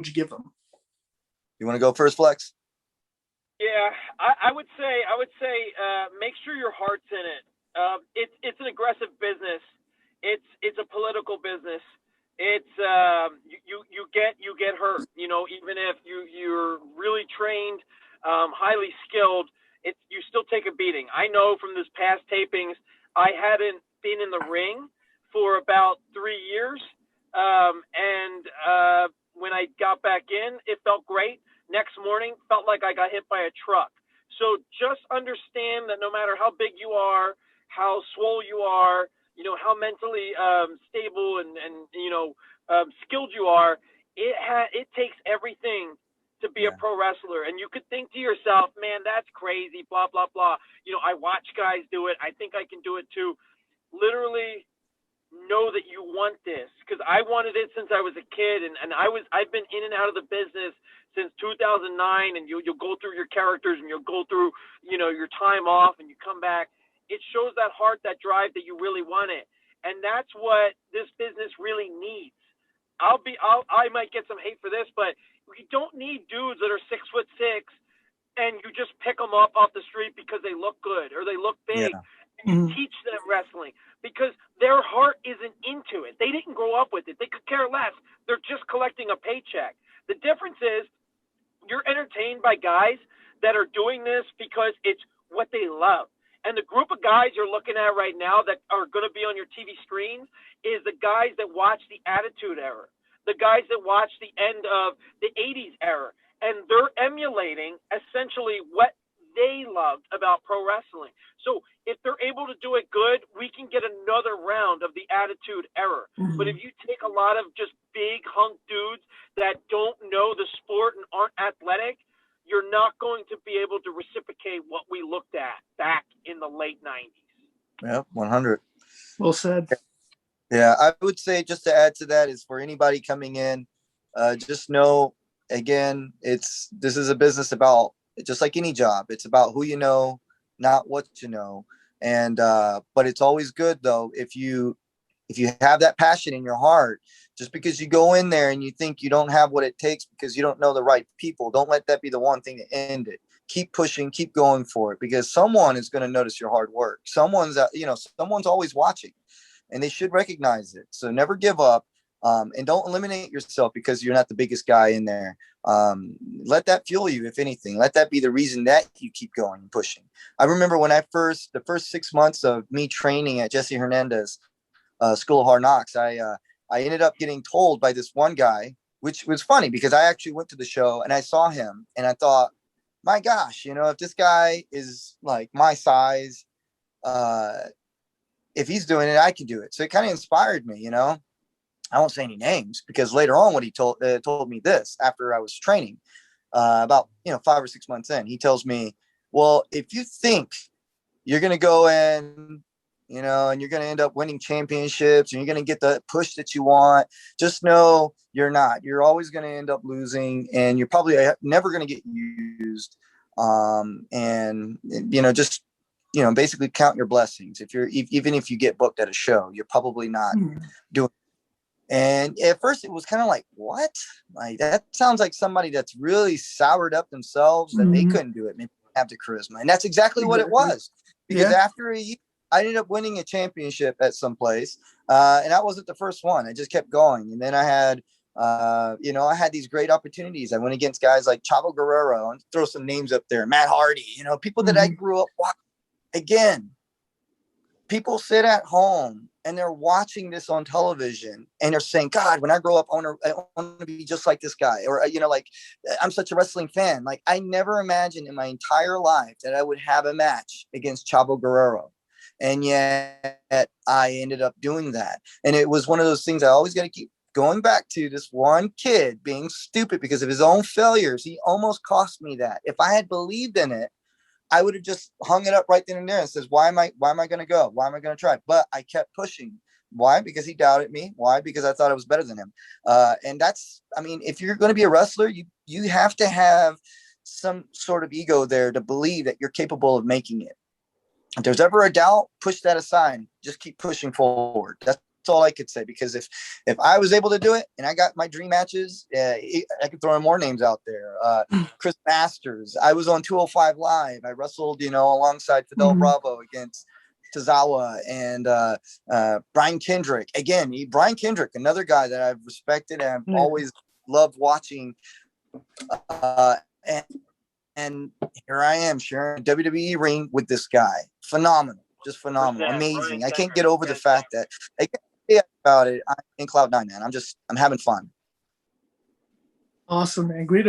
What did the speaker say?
you give them? You want to go first, Flex? Yeah, I would say make sure your heart's in it. It's an aggressive business. It's a political business. It's you get hurt. Even if you're really trained, highly skilled, you still take a beating. I know from this past tapings, I hadn't been in the ring for about 3 years, and when I got back in, it felt great. Next morning, felt like I got hit by a truck. So just understand that no matter how big you are, how swole you are, how mentally stable and skilled you are, it takes everything to be a pro wrestler. And you could think to yourself, man, that's crazy, blah, blah, blah. I watch guys do it. I think I can do it too. Literally know that you want this, because I wanted it since I was a kid, and I've been in and out of the business since 2009, and you'll go through your characters and you'll go through your time off and you come back. It shows that heart, that drive that you really want it, and that's what this business really needs. I might get some hate for this, but we don't need dudes that are 6'6" and you just pick them up off the street because they look good or they look big. Yeah. And you teach them wrestling because their heart isn't into it. They didn't grow up with it. They could care less. They're just collecting a paycheck. The difference is you're entertained by guys that are doing this because it's what they love. And the group of guys you're looking at right now that are going to be on your TV screens is the guys that watch the Attitude Era, the guys that watch the end of the 80s era. And they're emulating essentially what they loved about pro wrestling. So if they're able to do it good, we can get another round of the Attitude Era. But if you take a lot of just big hunk dudes that don't know the sport and aren't athletic, you're not going to be able to reciprocate what we looked at back in the late 90s. Yeah, 100. Well said. Yeah, I would say, just to add to that, is for anybody coming in, just know, again, this is a business about, just like any job, it's about who you know, not what you know. And but it's always good though if you have that passion in your heart. Just because you go in there and you think you don't have what it takes because you don't know the right people, don't let that be the one thing to end it. Keep pushing, keep going for it, because someone is going to notice your hard work. Someone's always watching, and they should recognize it. So never give up, and don't eliminate yourself because you're not the biggest guy in there. Let that fuel you, if anything. Let that be the reason that you keep going and pushing. I remember when the first 6 months of me training at Jesse Hernandez School of Hard Knocks, I ended up getting told by this one guy, which was funny because I actually went to the show and I saw him and I thought, my gosh, if this guy is like my size, if he's doing it, I can do it. So it kind of inspired me, I won't say any names, because later on what he told me this after I was training, about 5 or 6 months in, he tells me, well, if you think you're going to go in, and you're going to end up winning championships and you're going to get the push that you want, just know you're not. You're always going to end up losing, and you're probably never going to get used. Just basically count your blessings. Even if you get booked at a show, you're probably not doing. And at first it was kind of like, what? Like, that sounds like somebody that's really soured up themselves that they couldn't do it. Maybe have the charisma. And that's exactly what it was. Because after a year, I ended up winning a championship at some place. And that wasn't the first one. I just kept going. And then I had, I had these great opportunities. I went against guys like Chavo Guerrero, and throw some names up there, Matt Hardy, people that I grew up watching. Again, people sit at home and they're watching this on television and they're saying, God, when I grow up, I want to be just like this guy. Or, I'm such a wrestling fan. Like, I never imagined in my entire life that I would have a match against Chavo Guerrero. And yet I ended up doing that. And it was one of those things I always got to keep going back to. This one kid being stupid because of his own failures. He almost cost me that. If I had believed in it, I would have just hung it up right then and there and says, why am I going to go? Why am I going to try? But I kept pushing. Why? Because he doubted me. Why? Because I thought I was better than him. And that's, if you're going to be a wrestler, you have to have some sort of ego there to believe that you're capable of making it. If there's ever a doubt, push that aside. Just keep pushing forward. all I could say, because if I was able to do it and I got my dream matches, I could throw in more names out there. Chris Masters. I was on 205 Live. I wrestled, alongside Fidel Bravo against Tozawa and Brian Kendrick. Again, Brian Kendrick, another guy that I've respected and I've always loved watching. And here I am sharing a WWE ring with this guy. Phenomenal. Just phenomenal. Amazing. I can't get over the fact that I can't say about it. I'm in Cloud9, man. I'm having fun. Awesome, man. Great.